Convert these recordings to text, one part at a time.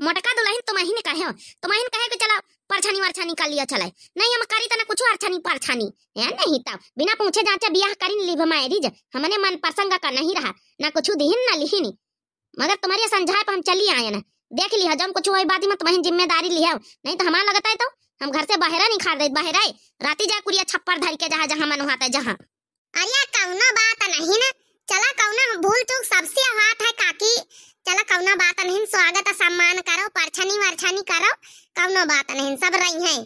मोटका दुल्हन तुम्हें कहे हो, तुम्हें कहे कि चला परछानी वरछानी कर लिया चले, नहीं हम करी तना कुछ अरछानी परछानी है नहीं, तब बिना पूछे जांचे बियाह करी ली मैरिज, हमने मन प्रसंग का नहीं रहा ना कुछ दिहिन ना लिहिनी, मगर तुम्हारे समझाए पर हम चली आए ना, देख लिया जब कुछ वही बात में तुम्हें जिम्मेदारी लिया, नहीं तो हमारा लगता है तो हम घर से बाहर नहीं खा रहे, बाहर आए राती जा कुरिया छप्पर धर के जहाँ जहाँ मन होता है जहाँ। अरे कौनो बात नहीं ना, चला कौनो भूल चूक सबसे हाथ है काकी, चला कौनो बात नहीं, स्वागत सम्मान करो, परछनी वरछनी करो, कौनो बात नहीं, सब रही है,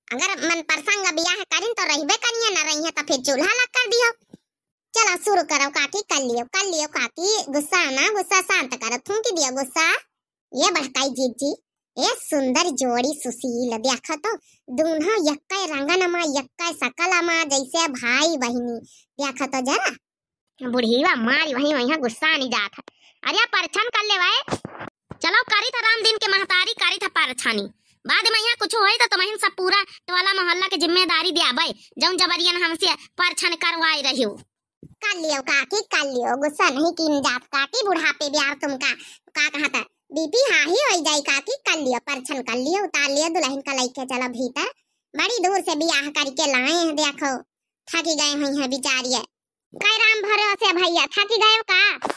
अगर मन प्रसंग बियाह करें तो रहीबे करिए, न रही है तो फिर चूल्हा लग कर दियो। चला शुरू करो काकी, कर लियो काकी, गुस्सा ना, गुस्सा शांत करो, थूकी दियो गुस्सा। ये बड़काई जीजी, ये सुंदर जोड़ी सुशील, देखो तो दोनों यक्का रंगनमा यक्का सकलमा जैसे भाई बहनी, देखो तो जरा। बुढ़ीवा मारी वही वही गुस्सा नहीं जाता, अरे परछन कर ले भाई, चलो करी था राम दिन के महतारी करी था परछानी, बाद में यहाँ कुछ होई तो तुम्हें सब पूरा टोला मोहल्ला के जिम्मेदारी दिया भाई, जौन जबरियन हमसे परछन करवाई रही हो। कर लियो काकी कर लियो, गुस्सा नहीं की जात काकी, बुढ़ापे ब्याह तुमका का कहा था बीपी हाही हो जाई काकी, कर लियो परछन कर लियो, उतार लियो दुल्हन का लेके चला भीतर, बड़ी दूर से बियाह करके लाए हैं, देखो थकी गए हुई हैं बेचारी, कई राम भरोसे भैया थकी गए का,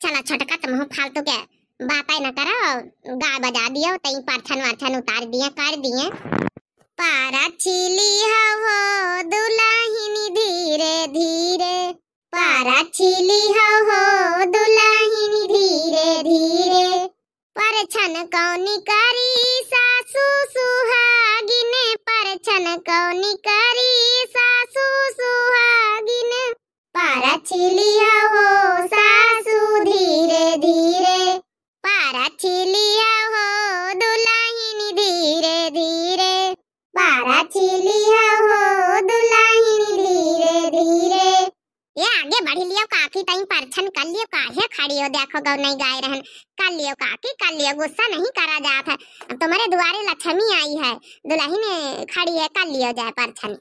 चला छोटका तुम फालतू के बातें न करो, गा बजा दियो तई परछन वरछन उतार दिए कर दिए। पारा चिली हो दुल्हनी धीरे धीरे, पारा चिली हो दुल्हनी धीरे धीरे, परछन कौनी करी सासू सुहागिने, परछन कौनी करी सासू सुहागिने, पारा चिली हो सासू धीरे धीरे, पारा चिली हो दुल्हनी धीरे धीरे, पारा चिली हो दुल्हनी धीरे धीरे। ये आगे बढ़ लियो काकी, तई परछन कर लियो, काहे खड़ी हो, देखो गौ नहीं गाय रहन, कर लियो काकी कर लियो, गुस्सा नहीं करा जात है, तुम्हारे द्वारे लक्ष्मी आई है, दुल्हन खड़ी है, कर लियो जाए परछन।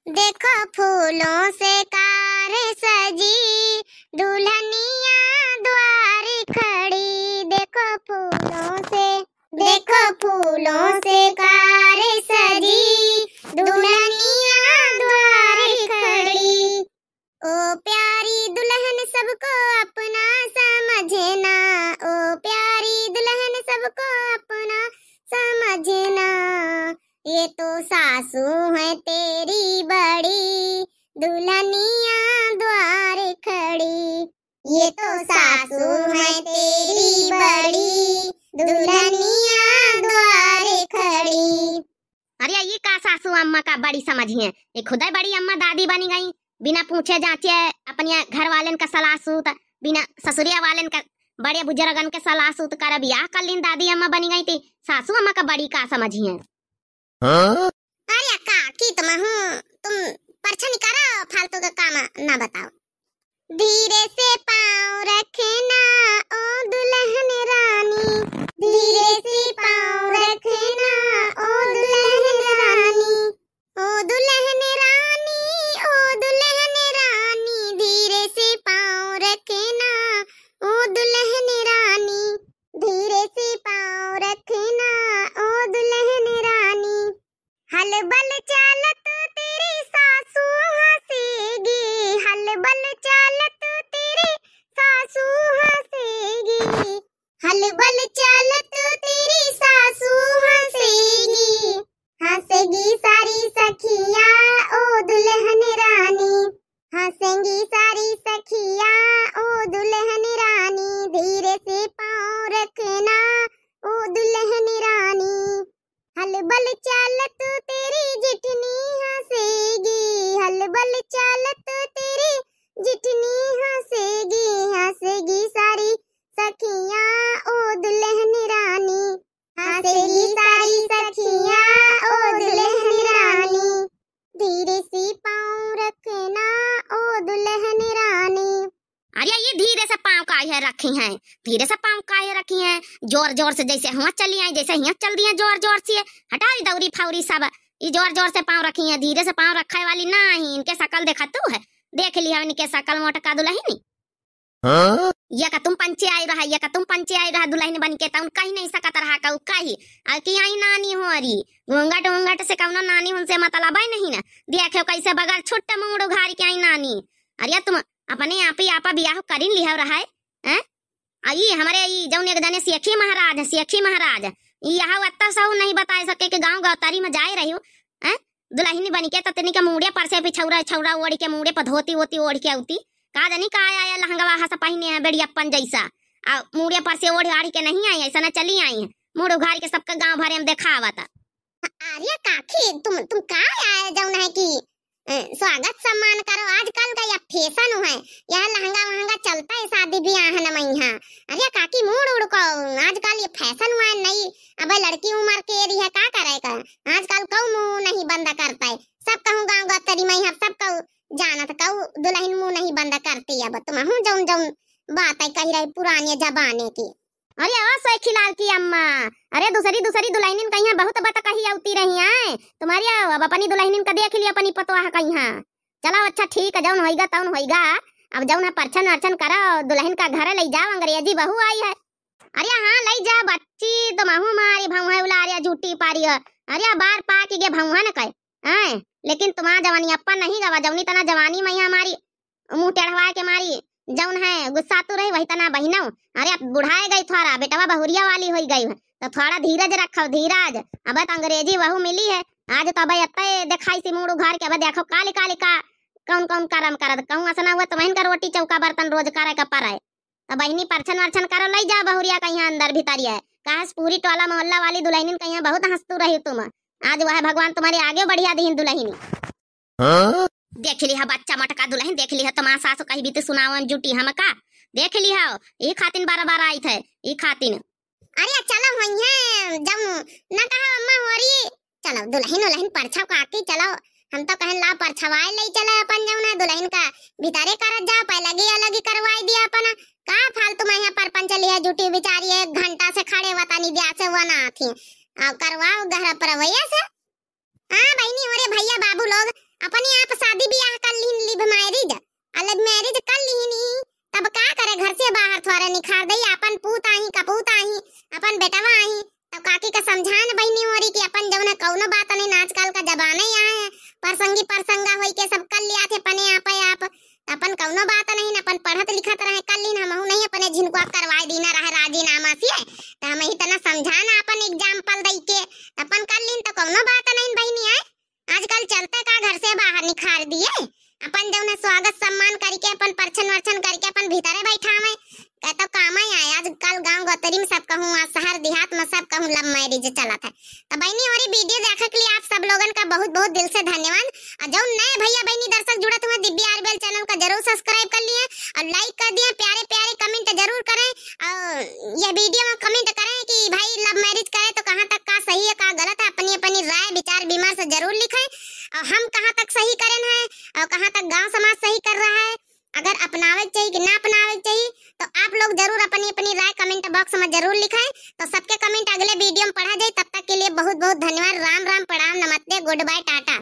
देखो फूलों से कार सजी दुल्हनिया द्वारे खड़ी, देखो फूलों से कार सजी दुल्हनिया द्वारे खड़ी, ओ प्यारी दुल्हन सबको अपना समझना, ओ प्यारी दुल्हन सबको अपना समझना, ये तो सासू है तेरी बड़ी दुल्हनिया द्वार खड़ी, ये तो सासू है तेरी बड़ी दुल्हनिया द्वार खड़ी। अरे ये का सासू अम्मा का बड़ी समझिए, ये खुद बड़ी अम्मा दादी बनी गई, बिना पूछे जांचे अपने घर वाले का सलाह सूत, बिना ससुरिया वाले का बड़े बुजुर्गन के सलाह सूत कर बियाह कर लीन, दादी अम्मा बनी गई थी, सासू अम्मा का बड़ी का समझिए। अरे काकी तुम परछन करो, फालतू का काम ना बताओ, धीरे से पाँव रखना ओ दुल्हन रानी, धीरे से पाँव रखना ओ दुल्हन रानी, ओ दुल्हन रानी, ओ दुल्हन रानी, धीरे से पाँव रखना ओ दुल्हन रानी, धीरे से पाँव रखना ओ दुल्हन रानी, हल बल चालत तेरी सासू हंसेगी, हल बल चालत तेरी सासू हंसेगी, हल बल चालत तेरी सासू हंसेगी, हंसेगी सारी सखिया ओ दुल्हन रानी, हंसेगी सारी सखिया ओ दुल्हन रानी, धीरे से पाँव रखना ओ दुल्हन रानी, हल बल चालत तेरी जितनी हंसेगी, हल बल चालत तेरी जितनी हंसेगी, हंसेगी सारी सखियां ओ दुल्हन रानी, हंसेगी सारी सखियां ओ दुल्हन रानी, धीरे से पाँव रखना ओ दुल्हन रानी। अरे ये धीरे से पाँव काहे रखी हैं, धीरे से पाँव काहे रखी हैं, जोर जोर से जैसे यहाँ चली आई, जैसे यहाँ चल दी है जोर जोर से, हटाई दौरी फावरी सब, ये जोर जोर से पाँव रखी हैं, धीरे से पाँव रखने वाली नहीं, इनके शकल देखा तू है, देख लिया इनके शकल मोटका दुल्हनी। या का तुम पंचे आई रहा, या का तुम पंचे आई रहा दुल्हन बन के तउन कहीं नहीं सकत रहा का कहीं आ कि आई नानी हो अरी घूंघट घूंघट से कौनो नानी हुनसे मतलब है नहीं ना देखो कैसे बगैर छोटा मुंह उघारी के आई नानी। अरे तुम अपने आप ही आपा बियाह करिन लिहा रहा है आई हमारे ई जौन एक जने सेखी महाराज यहाँ अत्ता सऊ नहीं बता सके कि गांव गौतारी में जाए रही हैं दुल्हन बन के ततनी के मुंडे पर से छौरा छौरा ओढ़ के मुंडे पर धोती वोती ओढ़ के आउती का जानी का आया लहंगा हसा पहने है बेड़ियापन जैसा आ मुड़े पर से ओढ़ आढ़ के नहीं आई ऐसा ना चली आई है मुड़ उघार के सबका गांव भरे में देखा आवता। अरे काकी तुम का आए जौन है कि स्वागत सम्मान करो आजकल का यह फैशन है यह लहंगा वहंगा चलता है शादी ब्याह न यहाँ। अरे काकी मुड़ उड़ को आजकल ये फैशन हुआ है नहीं अब लड़की उम्र के रही है का करेगा आजकल कौ मुंह नहीं बंद करता है सब कहूँ गाँव गौतरी में यहाँ सब कहूँ जाना तो कहूँ दुल्हन मुंह नहीं बंद करती अब तुम हूँ जौन जौन बात है कही रही पुराने जमाने की। अरे ओ सखीलाल की अम्मा अरे दूसरी दुल्हनिन कहीं बहुत बात कही आती रही है तुम्हारी अब अपनी दुल्हनिन का देख लिया अपनी पतवा कहीं चलो अच्छा ठीक है जौन होएगा तौन होएगा अब जौन है परछन अर्चन करो दुल्हन का घर ले जाओ अंग्रेजी बहू आई है। अरे हाँ ले जा बच्ची तुम हूँ मारी भौहा उलारिया झूठी पारी अरे बार पा के गे भौहा न कहे लेकिन तुम्हारा जवानी अपन नहीं गवा जौनी तना जवानी में हमारी मुंह टेढ़वा के मारी जौन है गुस्सा तो रही वही तना बहिनो। अरे बुढ़ाए गई थोड़ा बेटवा बहुरिया वाली हो गई है तो थोड़ा धीरज रखो धीरज अब तो अंग्रेजी बहू मिली है आज तो अब अत्ते दिखाई सी मुड़ उघार के अब देखो काली काली का कौन कौन करम करत कहूँ असना हुआ तुम्हें का रोटी चौका बर्तन रोज करे का पर है तो बहनी परछन वर्छन करो ले जा बहुरिया कहीं अंदर भीतरिया कहा पूरी टोला मोहल्ला वाली दुल्हनिन कहीं बहुत हंसतू रही तुम आज वह भगवान तुम्हारे आगे बढ़िया दी दुल्हनी देख ली है बच्चा मटका दुल्हन देख ली है तुम्हारा सासु कहीं भी तो सुनावन जुटी हम का देख ली है ये खातिन बार आई थे ये खातिन। अरे चलो है जब न कहा अम्मा हो रही चलो दुल्हन परछा काटी चलो हम तो कहन ला परछवाए ले चले अपन जौन है दुल्हन का भीतरे करत जा पहले अलग ही करवाई दिया अपन का फालतू में यहाँ पर पंचली है जुटी बेचारी 1 घंटा से खड़े वतानी दिया से वो ना थी करवाओ घर पर भैया से। हाँ बहनी हो रे भैया बाबू लोग अपने आप शादी ब्याह कर ली मैरिज अलग मैरिज कर ली तब का करे घर से बाहर थोड़ा निखार दई अपन पूत आई कपूत आई अपन बेटवा आई तब काकी का समझान बहनी हो रही कि अपन जौन कौनो बात नहीं आजकल का जमाना ही आया है परसंगा होई के सब कर लिया थे अपने आप अपन कौनो बात नहीं अपन पढ़त लिखत रहे कर ली हम नहीं अपने झिनको करवाई दी ना रहे राजीनामा से तो हम इतना समझाना अपन एग्जाम्पल दई के अपन कर ली तो कौनो बात नहीं बहनी है आजकल चलते का घर से बाहर निखार दिए अपन जौन स्वागत सम्मान करके अपन परछन वर्छन करके अपन भीतरे बैठावे कहता काम ही आए आजकल गांव गौतरी में सब कहूँ शहर देहात में सब कहूँ लव मैरिज चला था। तो बहनी और वीडियो देखने के लिए आप सब लोगन का बहुत बहुत दिल से धन्यवाद और जो नए भैया बहनी दर्शक जुड़े हुए दिव्या आरबीएल चैनल का जरूर सब्सक्राइब कर लिए और लाइक कर दिए प्यारे प्यारे कमेंट जरूर करें और ये वीडियो में कमेंट करें कि भाई लव मैरिज करे तो कहाँ तक का सही है का गलत है अपनी अपनी राय विचार विमर्श से जरूर लिखें और हम कहाँ तक सही करें हैं और कहाँ तक गाँव समाज सही कर रहा है अगर अपनावे चाहिए कि ना अपनावे चाहिए तो आप लोग जरूर अपनी अपनी राय कमेंट बॉक्स में जरूर लिखें तो सबके कमेंट अगले वीडियो में पढ़ा जाए तब तक के लिए बहुत बहुत धन्यवाद राम राम प्रणाम नमस्ते गुड बाय टाटा।